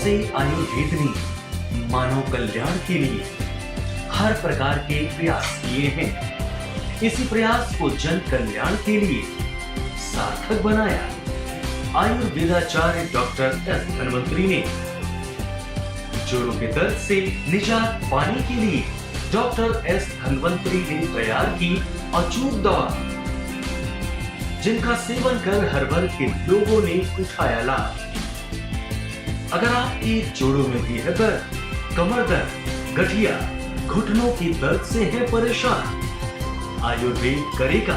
से आयुर्वेद ने मानव कल्याण के लिए हर प्रकार के प्रयास किए हैं। इसी प्रयास को जन कल्याण के लिए सार्थक बनाया। आयुर्वेदाचार्य डॉक्टर एस धन्वंतरी ने जोड़ों के दर्द से निजात पाने के लिए डॉक्टर एस धन्वंतरी ने तैयार की अचूक दवा, जिनका सेवन कर हर वर्ग के लोगों ने उठाया लाभ। अगर आपके जोड़ों में भी है दर्द, कमर दर्द, गठिया, घुटनों की दर्द से है परेशान, आयुर्वेद करेगा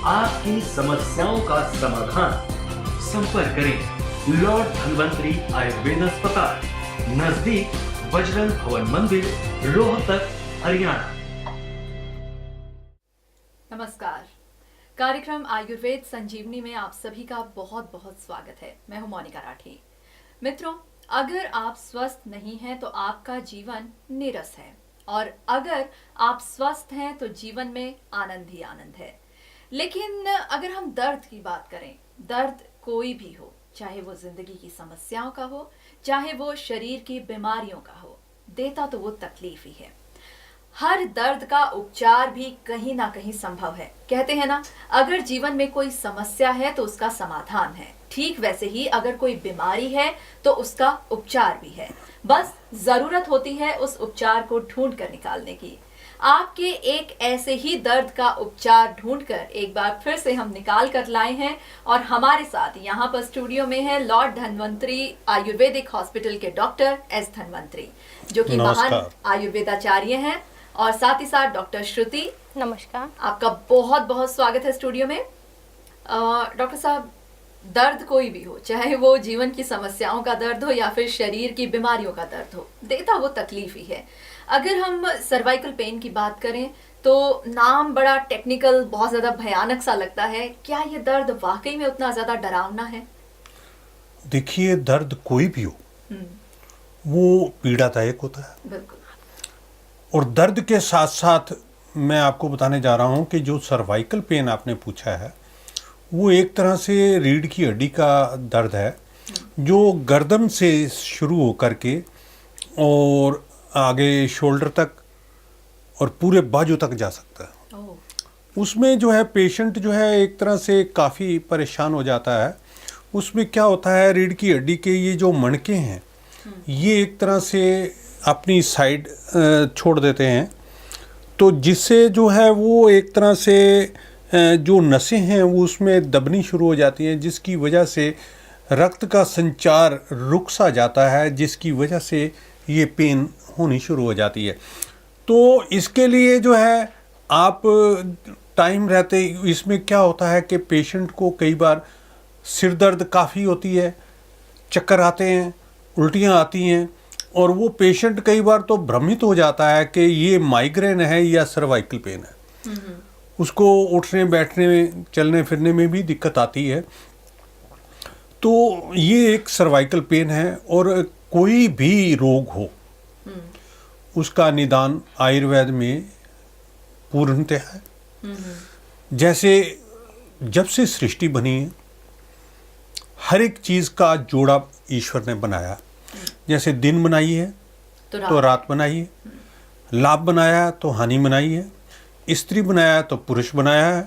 आपकी समस्याओं का समाधान। संपर्क करें लॉर्ड धन्वंतरी आयुर्वेद अस्पताल, नजदीक बजरंग भवन मंदिर, रोहतक, हरियाणा। नमस्कार, कार्यक्रम आयुर्वेद संजीवनी में आप सभी का बहुत बहुत स्वागत है। मैं हूं मोनिका राठी। मित्रों, अगर आप स्वस्थ नहीं हैं तो आपका जीवन नीरस है, और अगर आप स्वस्थ हैं तो जीवन में आनंद ही आनंद है। लेकिन अगर हम दर्द की बात करें, दर्द कोई भी हो, चाहे वो जिंदगी की समस्याओं का हो, चाहे वो शरीर की बीमारियों का हो, देता तो वो तकलीफ ही है। हर दर्द का उपचार भी कहीं ना कहीं संभव है। कहते हैं ना, अगर जीवन में कोई समस्या है तो उसका समाधान है। ठीक वैसे ही अगर कोई बीमारी है तो उसका उपचार भी है। बस जरूरत होती है उस उपचार को ढूंढ कर निकालने की। आपके एक ऐसे ही दर्द का उपचार ढूंढकर एक बार फिर से हम निकाल कर लाए हैं, और हमारे साथ यहाँ पर स्टूडियो में है लॉर्ड धन्वंतरी आयुर्वेदिक हॉस्पिटल के डॉक्टर एस धन्वंतरी, जो कि महान आयुर्वेदाचार्य हैं, और साथ ही साथ डॉक्टर श्रुति। नमस्कार, आपका बहुत बहुत स्वागत है स्टूडियो में। डॉक्टर साहब, दर्द कोई भी हो, चाहे वो जीवन की समस्याओं का दर्द हो या फिर शरीर की बीमारियों का दर्द हो, देता वो तकलीफ ही है। अगर हम सर्वाइकल पेन की बात करें तो नाम बड़ा टेक्निकल, बहुत ज्यादा भयानक सा लगता है। क्या ये दर्द वाकई में उतना ज्यादा डरावना है? देखिए, दर्द कोई भी हो वो पीड़ादायक होता है। बिल्कुल। और दर्द के साथ साथ मैं आपको बताने जा रहा हूं कि जो सर्वाइकल पेन आपने पूछा है, वो एक तरह से रीढ़ की हड्डी का दर्द है, जो गर्दन से शुरू होकर के और आगे शोल्डर तक और पूरे बाजू तक जा सकता है। उसमें जो है पेशेंट जो है एक तरह से काफ़ी परेशान हो जाता है। उसमें क्या होता है, रीढ़ की हड्डी के ये जो मणके हैं, ये एक तरह से अपनी साइड छोड़ देते हैं, तो जिससे जो है वो एक तरह से जो नसें हैं वो उसमें दबनी शुरू हो जाती हैं, जिसकी वजह से रक्त का संचार रुक सा जाता है, जिसकी वजह से ये पेन होनी शुरू हो जाती है। तो इसके लिए जो है आप टाइम रहते, इसमें क्या होता है कि पेशेंट को कई बार सिर दर्द काफ़ी होती है, चक्कर आते हैं, उल्टियाँ आती हैं, और वो पेशेंट कई बार तो भ्रमित हो जाता है कि ये माइग्रेन है या सर्वाइकल पेन है। उसको उठने बैठने में, चलने फिरने में भी दिक्कत आती है। तो ये एक सर्वाइकल पेन है, और कोई भी रोग हो उसका निदान आयुर्वेद में पूर्णतः है। जैसे जब से सृष्टि बनी है, हर एक चीज़ का जोड़ा ईश्वर ने बनाया। जैसे दिन बनाई है तो रात बनाई है, लाभ बनाया तो हानि बनाई है, स्त्री बनाया तो पुरुष बनाया है,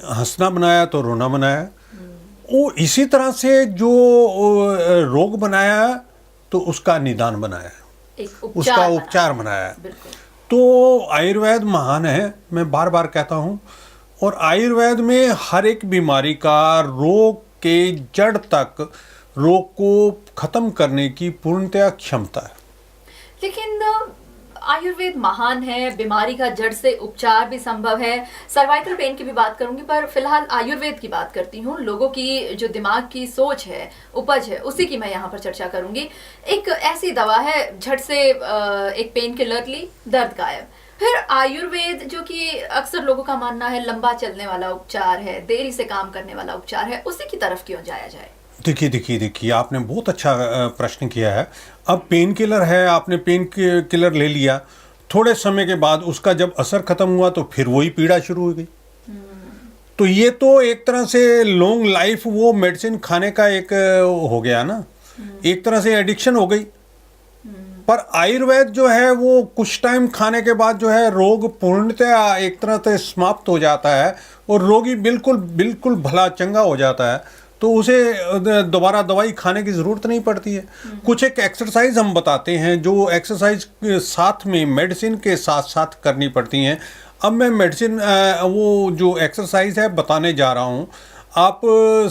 हंसना बनाया तो रोना बनाया। वो इसी तरह से जो रोग बनाया तो उसका निदान बनाया, उसका उपचार बनाया। तो आयुर्वेद महान है, मैं बार बार कहता हूँ। और आयुर्वेद में हर एक बीमारी का रोग के जड़ तक, रोग को खत्म करने की पूर्णतया क्षमता है। लेकिन आयुर्वेद महान है, बीमारी का जड़ से उपचार भी संभव है। सर्वाइकल पेन की भी बात करूंगी, पर फिलहाल आयुर्वेद की बात करती हूँ। लोगों की जो दिमाग की सोच है, उपज है, उसी की मैं यहाँ पर चर्चा करूंगी। एक ऐसी दवा है, झट से एक पेन किलर ली, दर्द गायब। फिर आयुर्वेद, जो कि अक्सर लोगों का मानना है लंबा चलने वाला उपचार है, देरी से काम करने वाला उपचार है, उसी की तरफ क्यों जाया जाए? देखिए, आपने बहुत अच्छा प्रश्न किया है। अब पेन किलर है, आपने पेन किलर ले लिया, थोड़े समय के बाद उसका जब असर खत्म हुआ तो फिर वही पीड़ा शुरू हो गई। तो ये तो एक तरह से लॉन्ग लाइफ वो मेडिसिन खाने का एक हो गया ना, एक तरह से एडिक्शन हो गई। पर आयुर्वेद जो है वो कुछ टाइम खाने के बाद जो है रोग पूर्णतया एक तरह से समाप्त हो जाता है और रोगी बिल्कुल बिल्कुल भला चंगा हो जाता है, तो उसे दोबारा दवाई खाने की ज़रूरत नहीं पड़ती है। कुछ एक एक्सरसाइज हम बताते हैं जो एक्सरसाइज के साथ में मेडिसिन के साथ साथ करनी पड़ती हैं। अब मैं मेडिसिन वो जो एक्सरसाइज है बताने जा रहा हूँ। आप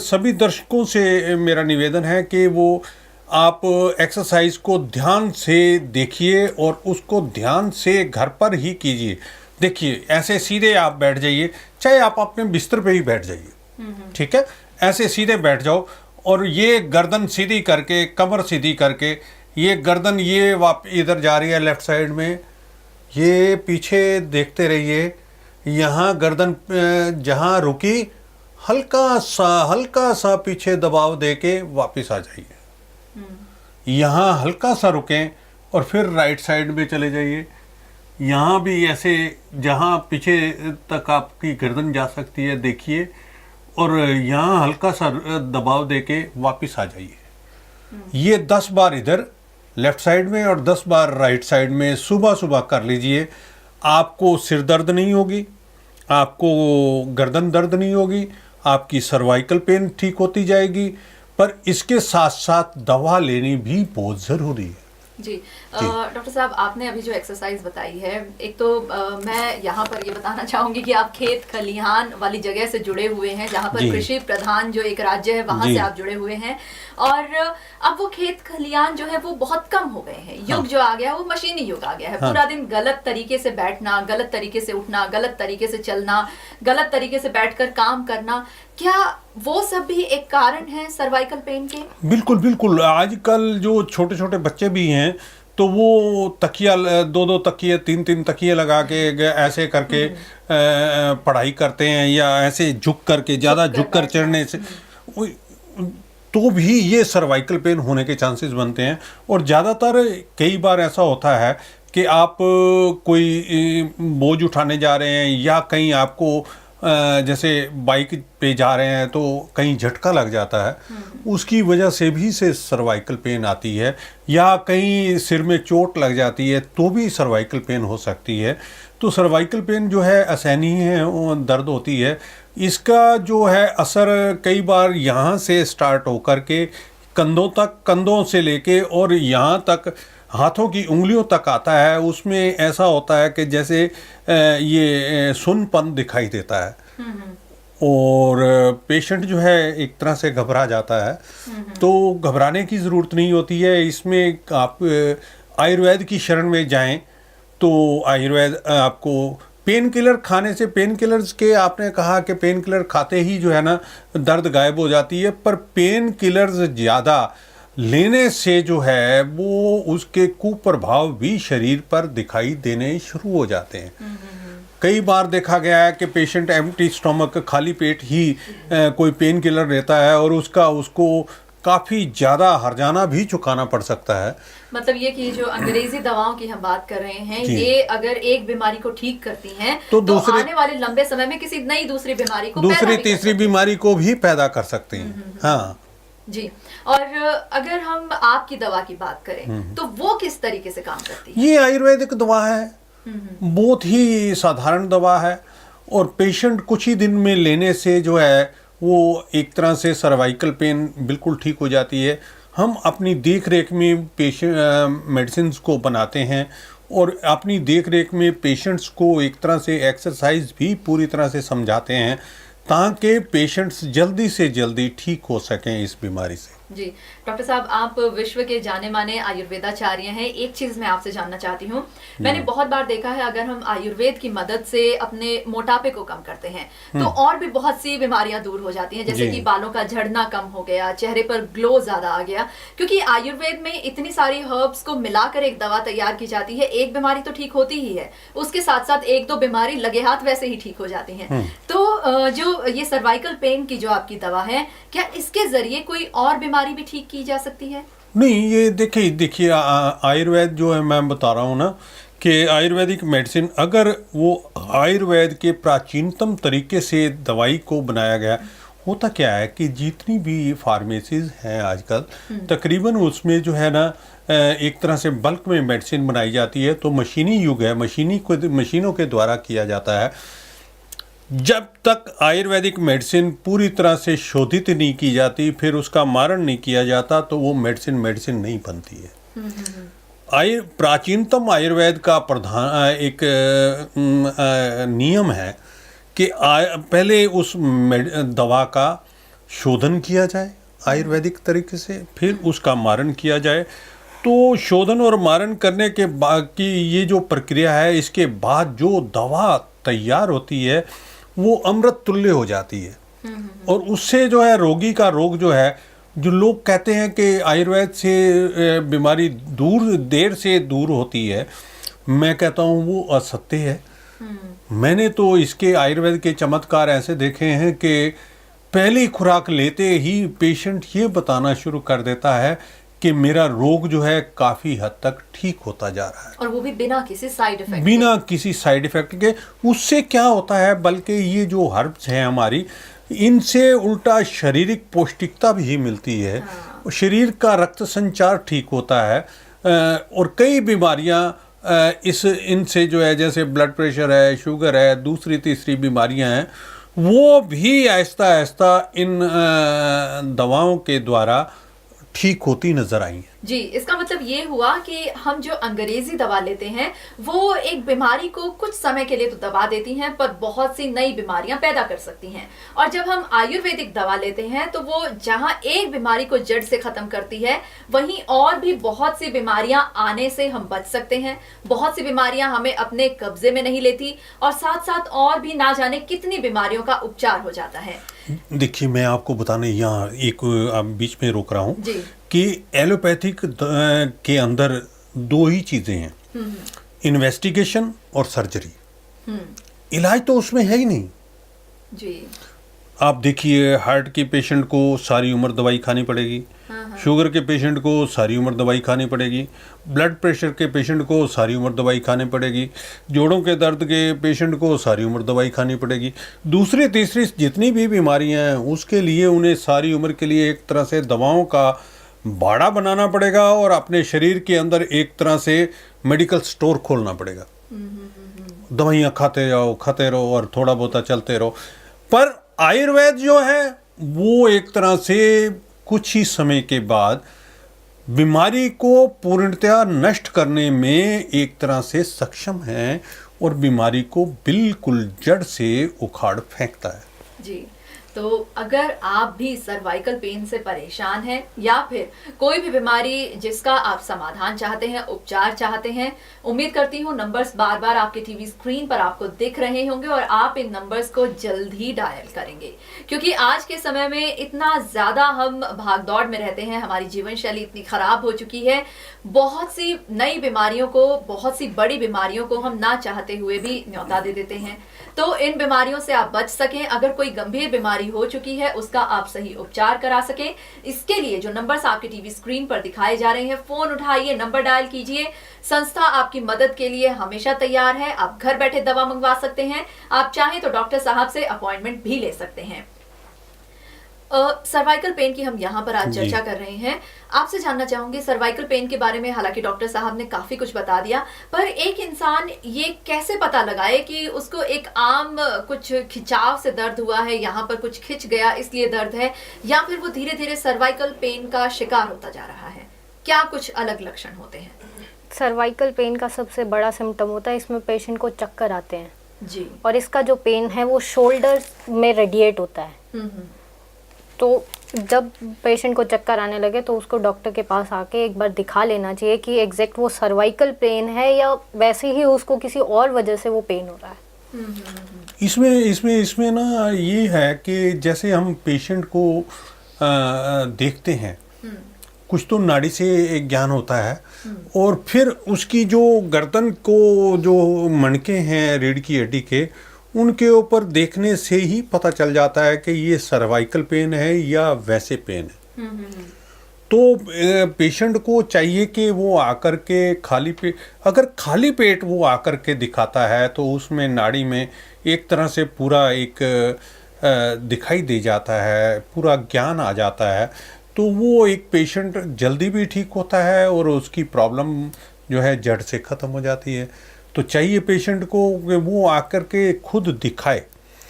सभी दर्शकों से मेरा निवेदन है कि वो आप एक्सरसाइज को ध्यान से देखिए और उसको ध्यान से घर पर ही कीजिए। देखिए ऐसे सीधे आप बैठ जाइए, चाहे आप अपने बिस्तर पे ही बैठ जाइए, ठीक है, ऐसे सीधे बैठ जाओ और ये गर्दन सीधी करके, कमर सीधी करके, ये गर्दन ये इधर जा रही है लेफ्ट साइड में, ये पीछे देखते रहिए। यहाँ गर्दन जहाँ रुकी हल्का सा पीछे दबाव देके वापस आ जाइए। यहाँ हल्का सा रुकें और फिर राइट साइड में चले जाइए। यहाँ भी ऐसे जहाँ पीछे तक आपकी गर्दन जा सकती है देखिए और यहाँ हल्का सा दबाव देके वापस आ जाइए। ये 10 बार इधर लेफ्ट साइड में और 10 बार राइट साइड में सुबह सुबह कर लीजिए। आपको सिर दर्द नहीं होगी, आपको गर्दन दर्द नहीं होगी, आपकी सर्वाइकल पेन ठीक होती जाएगी। पर इसके साथ साथ दवा लेनी भी बहुत ज़रूरी है। जी डॉक्टर साहब, आपने अभी जो एक्सरसाइज बताई है, एक तो मैं यहाँ पर ये बताना चाहूंगी कि आप खेत खलिहान वाली जगह से जुड़े हुए हैं, जहाँ पर कृषि प्रधान जो एक राज्य है वहां से आप जुड़े हुए हैं, और अब वो खेत खलिहान जो है वो बहुत कम हो गए हैं। युग जो आ गया वो मशीनी युग आ गया है। पूरा दिन गलत तरीके से बैठना, गलत तरीके से उठना, गलत तरीके से चलना, गलत तरीके से बैठकर काम करना, क्या वो सब भी एक कारण है सर्वाइकल पेन के? बिल्कुल बिल्कुल। आजकल जो छोटे छोटे बच्चे भी हैं तो वो तकिया 2-2 तकिए 3-3 तकिए लगा के ऐसे करके पढ़ाई करते हैं, या ऐसे झुक करके, ज़्यादा झुक कर चढ़ने से तो भी ये सर्वाइकल पेन होने के चांसेस बनते हैं। और ज़्यादातर कई बार ऐसा होता है कि आप कोई बोझ उठाने जा रहे हैं या कहीं आपको जैसे बाइक पे जा रहे हैं तो कहीं झटका लग जाता है, उसकी वजह से भी से सर्वाइकल पेन आती है, या कहीं सिर में चोट लग जाती है तो भी सर्वाइकल पेन हो सकती है। तो सर्वाइकल पेन जो है असहनीय है, दर्द होती है। इसका जो है असर कई बार यहाँ से स्टार्ट होकर के कंधों तक, कंधों से लेके और यहाँ तक हाथों की उंगलियों तक आता है। उसमें ऐसा होता है कि जैसे ये सुन्नपन दिखाई देता है और पेशेंट जो है एक तरह से घबरा जाता है। तो घबराने की ज़रूरत नहीं होती है। इसमें आप आयुर्वेद की शरण में जाएं तो आयुर्वेद आपको पेन किलर खाने से, पेन किलर्स के आपने कहा कि पेन किलर खाते ही जो है ना दर्द गायब हो जाती है, पर पेन किलर्स ज़्यादा लेने से जो है वो उसके कुप्रभाव भी शरीर पर दिखाई देने शुरू हो जाते हैं। कई बार देखा गया है कि पेशेंट एम्प्टी स्टोमक, खाली पेट ही कोई पेन किलर लेता है और उसको काफ़ी ज़्यादा हर्जाना भी चुकाना पड़ सकता है। मतलब ये कि जो अंग्रेजी दवाओं की हम बात कर रहे हैं, ये अगर एक बीमारी को ठीक करती हैं तो आने वाले लंबे समय में किसी नई दूसरी बीमारी को, दूसरी तीसरी बीमारी को भी पैदा कर सकती हैं। हाँ जी। और अगर हम आपकी दवा की बात करें तो वो किस तरीके से काम करती है? ये आयुर्वेदिक दवा है, बहुत ही साधारण दवा है और पेशेंट कुछ ही दिन में लेने से जो है वो एक तरह से सर्वाइकल पेन बिल्कुल ठीक हो जाती है। हम अपनी देख रेख में पेशेंट मेडिसिन को बनाते हैं और अपनी देख रेख में पेशेंट्स को एक तरह से एक्सरसाइज भी पूरी तरह से समझाते हैं ताकि पेशेंट्स जल्दी से जल्दी ठीक हो सकें इस बीमारी से। जी डॉक्टर साहब, आप विश्व के जाने माने आयुर्वेदाचार्य हैं। एक चीज मैं आपसे जानना चाहती हूँ, मैंने बहुत बार देखा है अगर हम आयुर्वेद की मदद से अपने मोटापे को कम करते हैं तो और भी बहुत सी बीमारियां दूर हो जाती हैं, जैसे कि बालों का झड़ना कम हो गया, चेहरे पर ग्लो ज्यादा आ गया, क्योंकि आयुर्वेद में इतनी सारी हर्ब्स को मिलाकर एक दवा तैयार की जाती है। एक बीमारी तो ठीक होती ही है, उसके साथ साथ 1-2 बीमारी लगे हाथ वैसे ही ठीक हो जाती है। तो जो ये सर्वाइकल पेन की जो आपकी दवा है, क्या इसके जरिए कोई और बीमारी भी ठीक की जा सकती है? नहीं, ये देखिए आयुर्वेद जो है, मैं बता रहा हूँ ना कि आयुर्वेदिक मेडिसिन अगर वो आयुर्वेद के प्राचीनतम तरीके से दवाई को बनाया गया होता क्या है कि जितनी भी फार्मेसीज हैं आजकल तकरीबन उसमें जो है ना एक तरह से बल्क में मेडिसिन बनाई जाती है, तो मशीनी युग है, मशीनों के द्वारा किया जाता है। जब तक आयुर्वेदिक मेडिसिन पूरी तरह से शोधित नहीं की जाती, फिर उसका मारण नहीं किया जाता, तो वो मेडिसिन नहीं बनती है। प्राचीनतम आयुर्वेद का प्रधान एक नियम है कि पहले उस दवा का शोधन किया जाए आयुर्वेदिक तरीके से, फिर उसका मारण किया जाए। तो शोधन और मारण करने के बाद की ये जो प्रक्रिया है, इसके बाद जो दवा तैयार होती है वो अमृत तुल्य हो जाती है। और उससे जो है रोगी का रोग जो है, जो लोग कहते हैं कि आयुर्वेद से बीमारी देर से दूर होती है, मैं कहता हूँ वो असत्य है। मैंने तो इसके आयुर्वेद के चमत्कार ऐसे देखे हैं कि पहली खुराक लेते ही पेशेंट ये बताना शुरू कर देता है कि मेरा रोग जो है काफ़ी हद तक ठीक होता जा रहा है, और वो भी बिना किसी साइड इफेक्ट के। उससे क्या होता है, बल्कि ये जो हर्ब्स हैं हमारी, इनसे उल्टा शारीरिक पौष्टिकता भी मिलती है। हाँ। शरीर का रक्त संचार ठीक होता है, और कई बीमारियां इनसे जो है, जैसे ब्लड प्रेशर है, शुगर है, दूसरी तीसरी बीमारियां हैं, वो भी आहिस्ता आहिस्ता इन दवाओं के द्वारा ठीक होती नजर आई है। जी, इसका मतलब ये हुआ कि हम जो अंग्रेजी दवा लेते हैं वो एक बीमारी को कुछ समय के लिए तो दबा देती हैं, पर बहुत सी नई बीमारियां पैदा कर सकती हैं। और जब हम आयुर्वेदिक दवा लेते हैं तो वो जहां एक बीमारी को जड़ से खत्म करती है, वहीं और भी बहुत सी बीमारियां आने से हम बच सकते हैं। बहुत सी बीमारियां हमें अपने कब्जे में नहीं लेती, और साथ साथ और भी ना जाने कितनी बीमारियों का उपचार हो जाता है। देखिए, मैं आपको बताने यहाँ एक बीच में रोक रहा हूँ कि एलोपैथिक के अंदर दो ही चीजें हैं, इन्वेस्टिगेशन और सर्जरी। इलाज तो उसमें है ही नहीं जी। आप देखिए, हार्ट के पेशेंट को सारी उम्र दवाई खानी पड़ेगी, शुगर के पेशेंट को सारी उम्र दवाई खानी पड़ेगी, ब्लड प्रेशर के पेशेंट को सारी उम्र दवाई खानी पड़ेगी, जोड़ों के दर्द के पेशेंट को सारी उम्र दवाई खानी पड़ेगी। दूसरी तीसरी जितनी भी बीमारियां हैं उसके लिए उन्हें सारी उम्र के लिए एक तरह से दवाओं का बाड़ा बनाना पड़ेगा, और अपने शरीर के अंदर एक तरह से मेडिकल स्टोर खोलना पड़ेगा। दवाइयाँ खाते रहो और थोड़ा बहुत चलते रहो। पर आयुर्वेद जो है वो एक तरह से कुछ ही समय के बाद बीमारी को पूर्णतया नष्ट करने में एक तरह से सक्षम है, और बीमारी को बिल्कुल जड़ से उखाड़ फेंकता है। जी, तो अगर आप भी सर्वाइकल पेन से परेशान हैं, या फिर कोई भी बीमारी जिसका आप समाधान चाहते हैं, उपचार चाहते हैं, उम्मीद करती हूँ नंबर्स बार बार आपके टीवी स्क्रीन पर आपको दिख रहे होंगे, और आप इन नंबर्स को जल्द ही डायल करेंगे। क्योंकि आज के समय में इतना ज्यादा हम भागदौड़ में रहते हैं, हमारी जीवन शैली इतनी खराब हो चुकी है, बहुत सी नई बीमारियों को, बहुत सी बड़ी बीमारियों को हम ना चाहते हुए भी न्योता दे देते हैं। तो इन बीमारियों से आप बच सकें, अगर कोई गंभीर बीमारी हो चुकी है उसका आप सही उपचार करा सकें, इसके लिए जो नंबर्स आपके टीवी स्क्रीन पर दिखाए जा रहे हैं, फोन उठाइए, नंबर डायल कीजिए। संस्था आपकी मदद के लिए हमेशा तैयार है। आप घर बैठे दवा मंगवा सकते हैं, आप चाहें तो डॉक्टर साहब से अपॉइंटमेंट भी ले सकते हैं। सर्वाइकल पेन की हम यहाँ पर आज चर्चा कर रहे हैं। आपसे जानना चाहूंगी सर्वाइकल पेन के बारे में, हालांकि डॉक्टर साहब ने काफी कुछ बता दिया, पर एक इंसान ये कैसे पता लगाए कि उसको एक आम कुछ खिंचाव से दर्द हुआ है, यहाँ पर कुछ खिंच गया इसलिए दर्द है, या फिर वो धीरे धीरे सर्वाइकल पेन का शिकार होता जा रहा है? क्या कुछ अलग लक्षण होते हैं? सर्वाइकल पेन का सबसे बड़ा सिम्टम होता है, इसमें पेशेंट को चक्कर आते हैं जी, और इसका जो पेन है वो शोल्डर में रेडिएट होता है। तो जब पेशेंट को चक्कर आने लगे तो उसको डॉक्टर के पास आके एक बार दिखा लेना चाहिए कि एग्जैक्ट वो सर्वाइकल पेन है या वैसे ही उसको किसी और वजह से वो पेन हो रहा है। इसमें ना ये है कि जैसे हम पेशेंट को देखते हैं, कुछ तो नाड़ी से ज्ञान होता है, और फिर उसकी जो गर्दन को जो मणके हैं रीढ़ की हड्डी के, उनके ऊपर देखने से ही पता चल जाता है कि ये सर्वाइकल पेन है या वैसे पेन है। तो पेशेंट को चाहिए कि वो आकर के अगर खाली पेट वो आकर के दिखाता है तो उसमें नाड़ी में एक तरह से पूरा एक दिखाई दे जाता है, पूरा ज्ञान आ जाता है, तो वो एक पेशेंट जल्दी भी ठीक होता है और उसकी प्रॉब्लम जो है जड़ से ख़त्म हो जाती है। तो चाहिए पेशेंट को कि वो आकर के खुद दिखाए,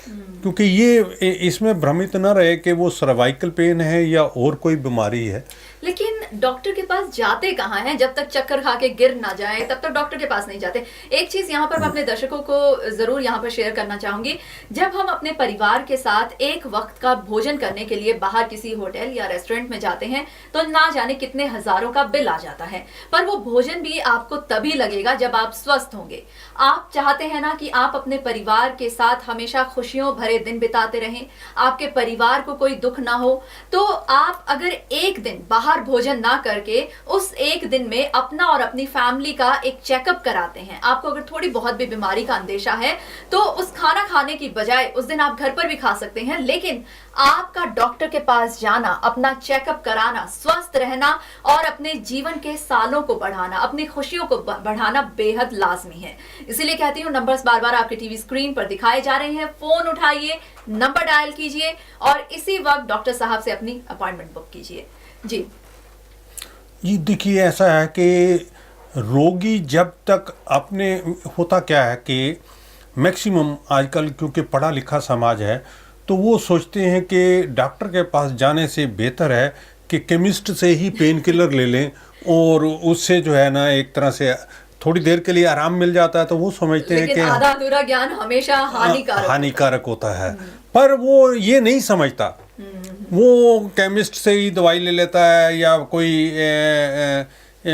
क्योंकि ये इसमें भ्रमित न रहे कि वो सर्वाइकल पेन है या और कोई बीमारी है। लेकिन डॉक्टर के पास जाते कहाँ हैं? जब तक चक्कर खा के गिर ना जाए तब तक डॉक्टर के पास नहीं जाते। एक चीज यहाँ पर मैं अपने दर्शकों को जरूर यहाँ पर शेयर करना चाहूंगी, जब हम अपने परिवार के साथ एक वक्त का भोजन करने के लिए बाहर किसी होटल या रेस्टोरेंट में जाते हैं तो ना जाने कितने हजारों का बिल आ जाता है, पर वो भोजन भी आपको तभी लगेगा जब आप स्वस्थ होंगे। आप चाहते हैं ना कि आप अपने परिवार के साथ हमेशा खुशियों भरे दिन बिताते रहें, आपके परिवार को कोई दुख ना हो, तो आप अगर एक दिन बाहर भोजन ना करके उस एक दिन में अपना और अपनी फैमिली का एक चेकअप कराते हैं, आपको अगर थोड़ी बहुत भी बीमारी का अंदेशा है तो उस खाना खाने की बजाय उस दिन आप घर पर भी खा सकते हैं, लेकिन आपका डॉक्टर के पास जाना, अपना चेकअप कराना, स्वस्थ रहना और अपने जीवन के सालों को बढ़ाना, अपनी खुशियों को बढ़ाना बेहद लाजमी है। इसीलिए कहती हूँ, नंबर्स बार बार आपके टीवी स्क्रीन पर दिखाए जा रहे हैं, फोन उठाइए, नंबर डायल कीजिए और इसी वक्त डॉक्टर साहब से अपनी अपॉइंटमेंट बुक कीजिए। जी देखिए, ऐसा है कि रोगी जब तक अपने, होता क्या है कि मैक्सिमम आजकल क्योंकि पढ़ा लिखा समाज है तो वो सोचते हैं कि डॉक्टर के पास जाने से बेहतर है कि केमिस्ट से ही पेन किलर ले लें और उससे जो है ना एक तरह से थोड़ी देर के लिए आराम मिल जाता है, तो वो समझते हैं कि आधा अधूरा ज्ञान हमेशा हानिकारक होता है। पर वो ये नहीं समझता, वो केमिस्ट से ही दवाई ले लेता है या कोई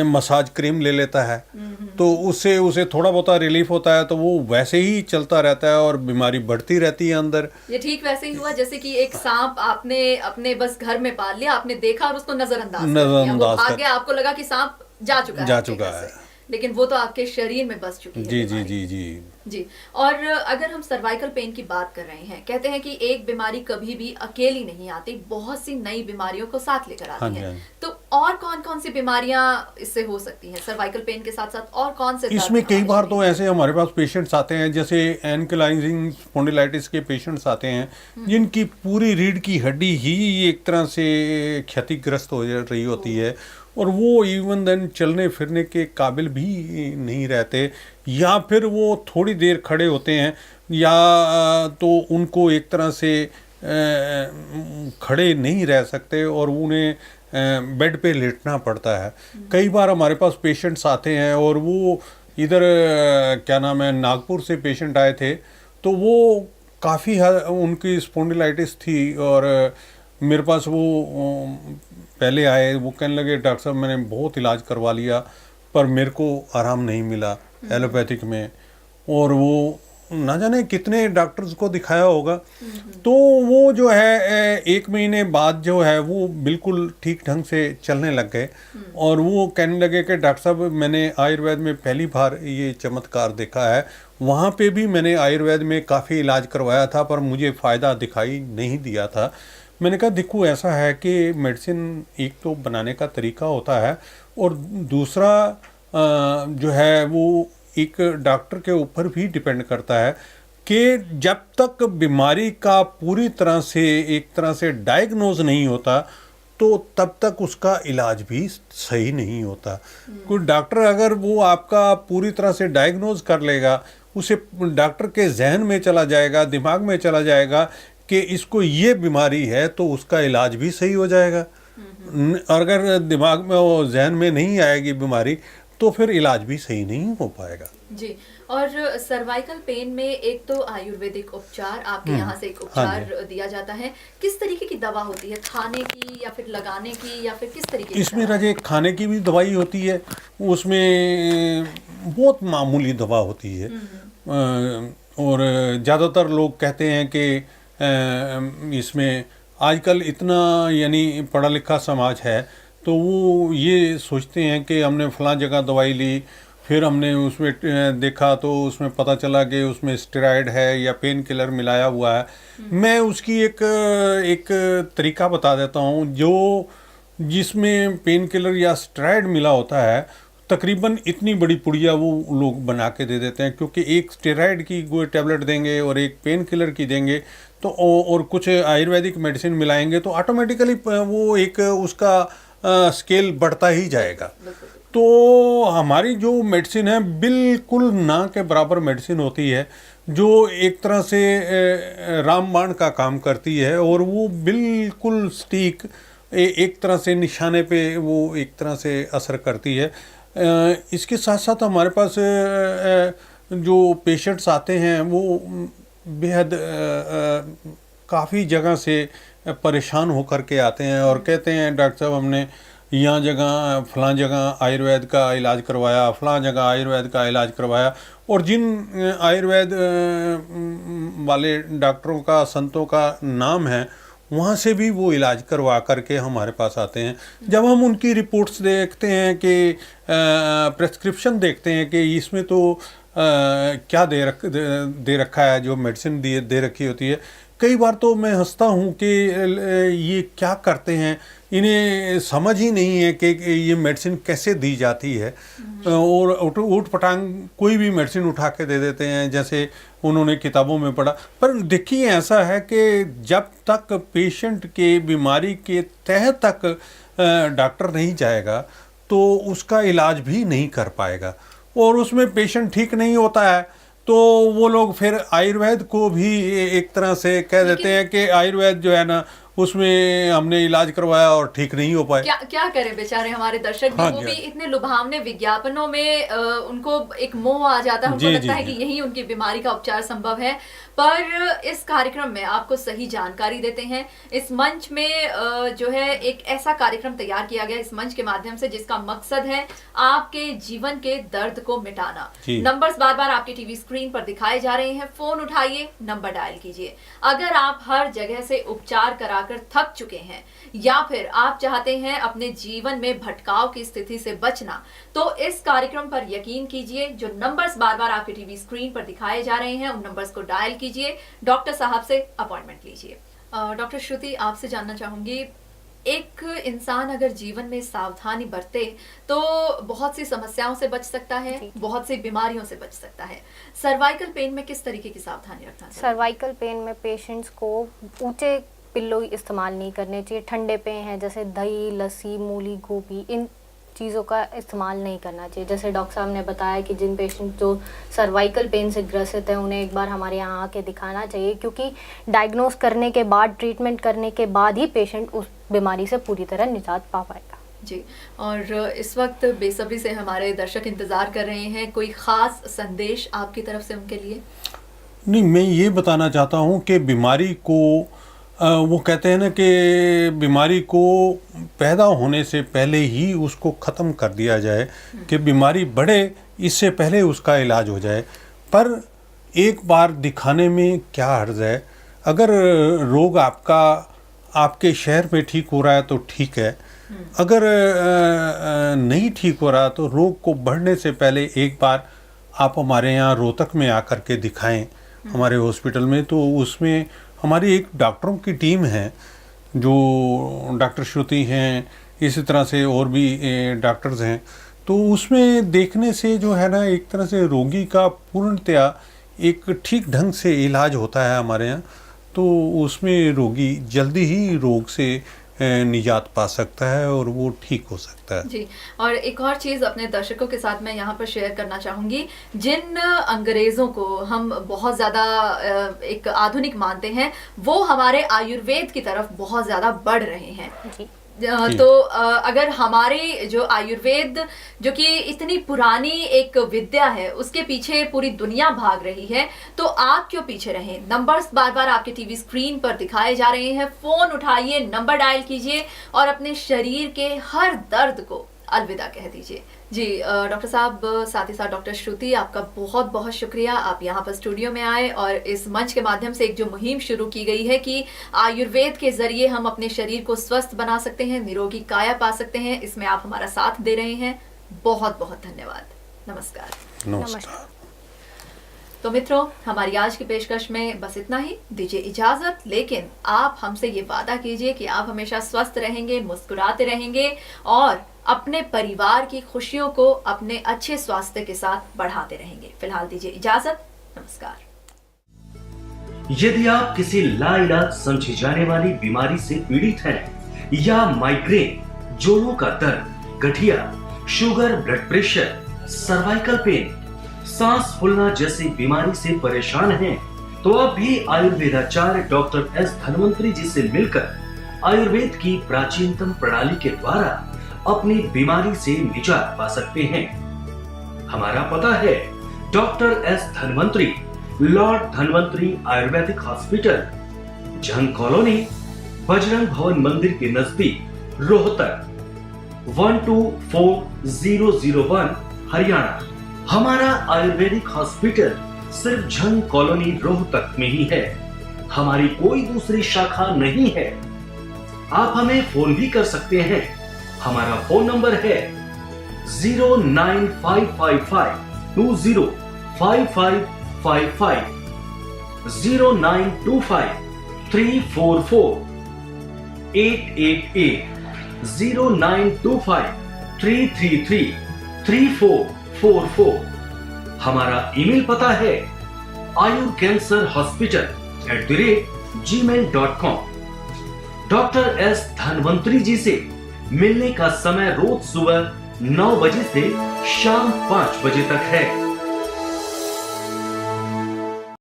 मसाज क्रीम ले लेता है, तो उससे उसे थोड़ा बहुत रिलीफ होता है, तो वो वैसे ही चलता रहता है और बीमारी बढ़ती रहती है अंदर। ये ठीक वैसे ही हुआ जैसे कि एक सांप आपने अपने बस घर में पाल लिया, आपने देखा और उसको नजरअंदाज कर दिया, आपको लगा कि सांप जा चुका है, लेकिन वो तो आपके शरीर में बस चुकी है। जी। और अगर हम सर्वाइकल पेन की बात कर रहे हैं, कहते हैं कि एक बीमारी कभी भी अकेली नहीं आती, बहुत सी नई बीमारियों को साथ लेकर आती है। तो और कौन कौन सी बीमारियां इससे हो सकती हैं सर्वाइकल पेन के साथ साथ, और कौन से? इसमें कई बार तो ऐसे हमारे पास पेशेंट्स आते हैं, जैसे एनकिलाइजिंग स्पॉन्डिलाइटिस के पेशेंट्स आते हैं जिनकी पूरी रीढ़ की हड्डी ही एक तरह से क्षतिग्रस्त हो रही होती है और वो इवन देन चलने फिरने के काबिल भी नहीं रहते, या फिर वो थोड़ी देर खड़े होते हैं या तो उनको एक तरह से खड़े नहीं रह सकते और उन्हें बेड पे लेटना पड़ता है। कई बार हमारे पास पेशेंट्स आते हैं और वो इधर क्या नाम है, नागपुर से पेशेंट आए थे, तो वो काफ़ी उनकी स्पॉन्डिलाइटिस थी और मेरे पास वो पहले आए, वो कहने लगे डॉक्टर साहब मैंने बहुत इलाज करवा लिया पर मेरे को आराम नहीं मिला एलोपैथिक में, और वो ना जाने कितने डॉक्टर्स को दिखाया होगा। तो वो जो है 1 महीने बाद जो है वो बिल्कुल ठीक ढंग से चलने लग गए और वो कहने लगे कि डॉक्टर साहब मैंने आयुर्वेद में पहली बार ये चमत्कार देखा है, वहाँ पे भी मैंने आयुर्वेद में काफ़ी इलाज करवाया था पर मुझे फ़ायदा दिखाई नहीं दिया था। मैंने कहा देखो, ऐसा है कि मेडिसिन एक तो बनाने का तरीका होता है और दूसरा जो है वो एक डॉक्टर के ऊपर भी डिपेंड करता है कि जब तक बीमारी का पूरी तरह से एक तरह से डायग्नोज नहीं होता तो तब तक उसका इलाज भी सही नहीं होता। कोई डॉक्टर अगर वो आपका पूरी तरह से डायग्नोज कर लेगा, उसे डॉक्टर के जहन में चला जाएगा, दिमाग में चला जाएगा कि इसको ये बीमारी है, तो उसका इलाज भी सही हो जाएगा। अगर दिमाग में वो जहन में नहीं आएगी बीमारी तो फिर इलाज भी सही नहीं हो पाएगा। जी। और सर्वाइकल पेन में एक तो आयुर्वेदिक उपचार आपके यहाँ से एक उपचार दिया जाता है, किस तरीके की दवा होती है? खाने की या फिर लगाने की या फिर किस तरीके की? इसमें राजे खाने की भी दवाई होती है, उसमें बहुत मामूली दवा होती है और ज़्यादातर लोग कहते हैं कि इसमें आजकल इतना यानी पढ़ा लिखा समाज है तो वो ये सोचते हैं कि हमने फलां जगह दवाई ली, फिर हमने उसमें देखा तो उसमें पता चला कि उसमें स्टेरॉइड है या पेन किलर मिलाया हुआ है। मैं उसकी एक तरीका बता देता हूँ, जो जिसमें पेन किलर या स्टेरॉइड मिला होता है तकरीबन इतनी बड़ी पुड़िया वो लोग बना के दे देते हैं, क्योंकि एक स्टेरॉइड की कोई टैबलेट देंगे और एक पेन किलर की देंगे तो और कुछ आयुर्वेदिक मेडिसिन मिलाएंगे तो ऑटोमेटिकली वो एक उसका स्केल बढ़ता ही जाएगा। तो हमारी जो मेडिसिन है बिल्कुल ना के बराबर मेडिसिन होती है, जो एक तरह से रामबाण का काम करती है, और वो बिल्कुल सटीक एक तरह से निशाने पे वो एक तरह से असर करती है। इसके साथ साथ हमारे पास जो पेशेंट्स आते हैं वो बेहद काफ़ी जगह से परेशान होकर के आते हैं और कहते हैं डॉक्टर साहब हमने यहाँ जगह फलां जगह आयुर्वेद का इलाज करवाया, फलां जगह आयुर्वेद का इलाज करवाया, और जिन आयुर्वेद वाले डॉक्टरों का, संतों का नाम है वहाँ से भी वो इलाज करवा करके हमारे पास आते हैं। जब हम उनकी रिपोर्ट्स देखते हैं कि प्रेस्क्रिप्शन देखते हैं कि इसमें तो क्या दे रखा है, जो मेडिसिन दे रखी होती है, कई बार तो मैं हंसता हूँ कि ये क्या करते हैं, इन्हें समझ ही नहीं है कि ये मेडिसिन कैसे दी जाती है, और ऊट पटांग कोई भी मेडिसिन उठा के दे देते हैं जैसे उन्होंने किताबों में पढ़ा। पर देखिए ऐसा है कि जब तक पेशेंट के बीमारी के तह तक डॉक्टर नहीं जाएगा तो उसका इलाज भी नहीं कर पाएगा, और उसमें पेशेंट ठीक नहीं होता है तो वो लोग फिर आयुर्वेद को भी एक तरह से कह देते हैं कि आयुर्वेद जो है ना उसमें हमने इलाज करवाया और ठीक नहीं हो पाए। क्या करें बेचारे हमारे दर्शक भी, वो भी इतने लुभावने विज्ञापनों में उनको एक मोह आ जाता है, उनको लगता है कि यही उनकी बीमारी का उपचार संभव है। पर इस कार्यक्रम में आपको सही जानकारी देते हैं। इस मंच में जो है एक ऐसा कार्यक्रम तैयार किया गया इस मंच के माध्यम से जिसका मकसद है आपके जीवन के दर्द को मिटाना। नंबर्स बार बार आपके टीवी स्क्रीन पर दिखाए जा रहे हैं, फोन उठाइए, नंबर डायल कीजिए। अगर आप हर जगह से उपचार कराकर थक चुके हैं या फिर आप चाहते हैं अपने जीवन में भटकाव की स्थिति से बचना, तो इस कार्यक्रम पर यकीन कीजिए। जो नंबर्स बार बार आपके टीवी स्क्रीन पर दिखाए जा रहे हैं उन नंबर्स को डायल कीजिए, डॉक्टर साहब से अपॉइंटमेंट लीजिए। डॉक्टर श्रुति, आपसे जानना चाहूंगी, एक इंसान अगर जीवन में सावधानी बरते तो बहुत सी समस्याओं से बच सकता है, बहुत सी बीमारियों से बच सकता है। सर्वाइकल पेन में किस तरीके की सावधानी रखना चाहिए? सर्वाइकल पेन में पेशेंट्स को ऊंचे पिल्लो इस्तेमाल नहीं करने चाहिए। ठंडे पेय हैं जैसे दही, लस्सी, मूली, गोभी, इन चीज़ों का इस्तेमाल नहीं करना चाहिए। जैसे डॉक्टर साहब ने बताया कि जिन पेशेंट जो सर्वाइकल पेन से ग्रसित हैं उन्हें एक बार हमारे यहाँ आके दिखाना चाहिए, क्योंकि डायग्नोस करने के बाद, ट्रीटमेंट करने के बाद ही पेशेंट उस बीमारी से पूरी तरह निजात पा पाएगा। जी, और इस वक्त बेसब्री से हमारे दर्शक इंतज़ार कर रहे हैं, कोई ख़ास संदेश आपकी तरफ से उनके लिए? नहीं, मैं ये बताना चाहता हूँ कि बीमारी को वो कहते हैं ना कि बीमारी को पैदा होने से पहले ही उसको ख़त्म कर दिया जाए, कि बीमारी बढ़े इससे पहले उसका इलाज हो जाए। पर एक बार दिखाने में क्या हर्ज है? अगर रोग आपके शहर में ठीक हो रहा है तो ठीक है, अगर नहीं ठीक हो रहा तो रोग को बढ़ने से पहले एक बार आप हमारे यहाँ रोहतक में आकर के दिखाएं, हमारे हॉस्पिटल में। तो उसमें हमारी एक डॉक्टरों की टीम है, जो डॉक्टर श्रुति हैं, इसी तरह से और भी डॉक्टर्स हैं। तो उसमें देखने से जो है ना एक तरह से रोगी का पूर्णतया एक ठीक ढंग से इलाज होता है हमारे यहाँ। तो उसमें रोगी जल्दी ही रोग से निजात पा सकता है और वो ठीक हो सकता है। जी, और एक और चीज़ अपने दर्शकों के साथ मैं यहाँ पर शेयर करना चाहूँगी। जिन अंग्रेज़ों को हम बहुत ज़्यादा एक आधुनिक मानते हैं, वो हमारे आयुर्वेद की तरफ बहुत ज़्यादा बढ़ रहे हैं। जी। तो अगर हमारी जो आयुर्वेद, जो कि इतनी पुरानी एक विद्या है, उसके पीछे पूरी दुनिया भाग रही है, तो आप क्यों पीछे रहें? नंबर्स बार बार आपके टीवी स्क्रीन पर दिखाए जा रहे हैं, फोन उठाइए, नंबर डायल कीजिए और अपने शरीर के हर दर्द को अलविदा कह दीजिए। जी डॉक्टर साहब, साथ ही साथ डॉक्टर श्रुति, आपका बहुत बहुत शुक्रिया, आप यहाँ पर स्टूडियो में आए और इस मंच के माध्यम से एक जो मुहिम शुरू की गई है कि आयुर्वेद के जरिए हम अपने शरीर को स्वस्थ बना सकते हैं, निरोगी काया पा सकते हैं, इसमें आप हमारा साथ दे रहे हैं। बहुत बहुत धन्यवाद। नमस्कार। नमस्कार। तो मित्रों, हमारी आज की पेशकश में बस इतना ही। दीजिए इजाजत, लेकिन आप हमसे ये वादा कीजिए कि आप हमेशा स्वस्थ रहेंगे, मुस्कुराते रहेंगे और अपने परिवार की खुशियों को अपने अच्छे स्वास्थ्य के साथ बढ़ाते रहेंगे। फिलहाल दीजिए इजाजत, नमस्कार। यदि आप किसी लाइलाज समझी जाने वाली बीमारी से पीड़ित हैं या माइग्रेन, जोड़ों का दर्द, गठिया, sugar, blood pressure, cervical pain, सांस फूलना जैसी बीमारी से परेशान हैं, तो आप भी आयुर्वेदाचार्य डॉक्टर एस धन्वंतरी जी से मिलकर आयुर्वेद की प्राचीनतम प्रणाली के द्वारा अपनी बीमारी से निजात पा सकते हैं। हमारा पता है doctor S Dhanvantari, Lord Dhanvantari Ayurvedic hospital, जंग कॉलोनी, बजरंग भवन मंदिर के नजदीक, रोहतक 124001, हरियाणा। हमारा आयुर्वेदिक हॉस्पिटल सिर्फ झंग कॉलोनी रोहतक में ही है, हमारी कोई दूसरी शाखा नहीं है। आप हमें फोन भी कर सकते हैं। हमारा फोन नंबर है 09555205555, 0925344888, 0925333344। हमारा ईमेल पता है ayurcancerhospital@gmail.com। डॉक्टर एस धन्वंतरी जी से मिलने का समय रोज सुबह 9 बजे से शाम 5 बजे तक है।